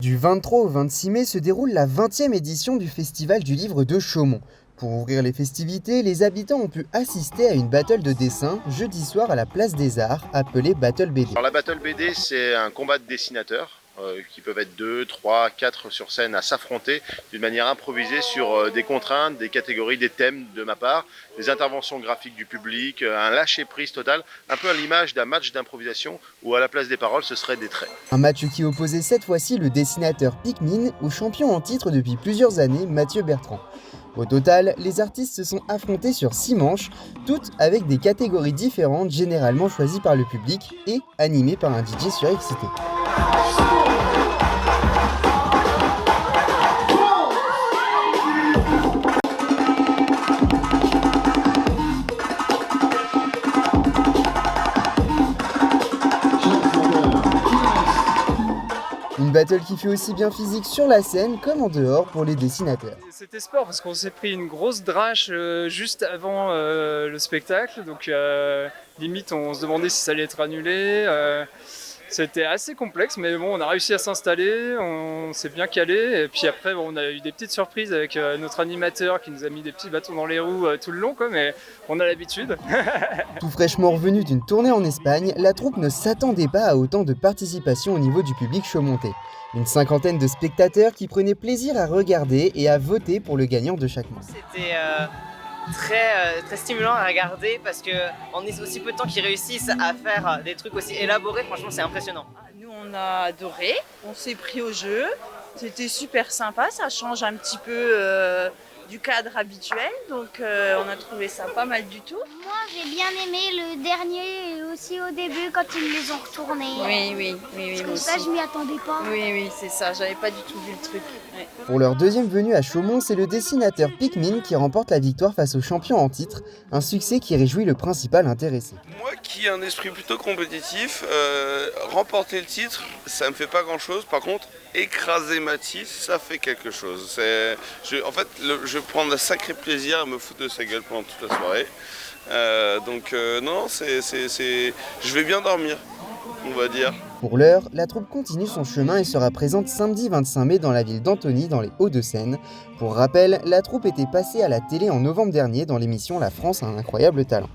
Du 23 au 26 mai se déroule la 20e édition du Festival du livre de Chaumont. Pour ouvrir les festivités, les habitants ont pu assister à une battle de dessin jeudi soir à la Place des Arts, appelée Battle BD. Alors la Battle BD, c'est un combat de dessinateurs qui peuvent être 2, 3, 4 sur scène à s'affronter d'une manière improvisée sur des contraintes, des catégories, des thèmes de ma part, des interventions graphiques du public, un lâcher-prise total, un peu à l'image d'un match d'improvisation où à la place des paroles, ce serait des traits. Un match qui opposait cette fois-ci le dessinateur Pikmin au champion en titre depuis plusieurs années, Mathieu Bertrand. Au total, les artistes se sont affrontés sur 6 manches, toutes avec des catégories différentes généralement choisies par le public et animées par un DJ surexcité. Une battle qui fait aussi bien physique sur la scène comme en dehors pour les dessinateurs. C'était sport parce qu'on s'est pris une grosse drache juste avant le spectacle, donc limite on se demandait si ça allait être annulé. C'était assez complexe, mais bon, on a réussi à s'installer, on s'est bien calé, et puis après on a eu des petites surprises avec notre animateur qui nous a mis des petits bâtons dans les roues tout le long, quoi, mais on a l'habitude. Tout fraîchement revenu d'une tournée en Espagne, la troupe ne s'attendait pas à autant de participation au niveau du public chaumontais. Une cinquantaine de spectateurs qui prenaient plaisir à regarder et à voter pour le gagnant de chaque mois. C'était très stimulant à regarder parce qu'en aussi peu de temps qu'ils réussissent à faire des trucs aussi élaborés, franchement c'est impressionnant. Nous on a adoré, on s'est pris au jeu, c'était super sympa, ça change un petit peu du cadre habituel, donc on a trouvé ça pas mal du tout. Moi j'ai bien aimé le dernier et aussi au début quand ils les ont retournés. Oui, Parce que ça je m'y attendais pas. Oui, c'est ça, j'avais pas du tout vu le truc. Ouais. Pour leur deuxième venue à Chaumont, c'est le dessinateur Pikmin qui remporte la victoire face au champion en titre, un succès qui réjouit le principal intéressé. Moi qui ai un esprit plutôt compétitif, remporter le titre, ça me fait pas grand chose. Par contre, écraser Mathis, ça fait quelque chose. Je prends un sacré plaisir à me foutre de sa gueule pendant toute la soirée. Non, je vais bien dormir, on va dire. Pour l'heure, la troupe continue son chemin et sera présente samedi 25 mai dans la ville d'Antony, dans les Hauts-de-Seine. Pour rappel, la troupe était passée à la télé en novembre dernier dans l'émission La France a un incroyable talent.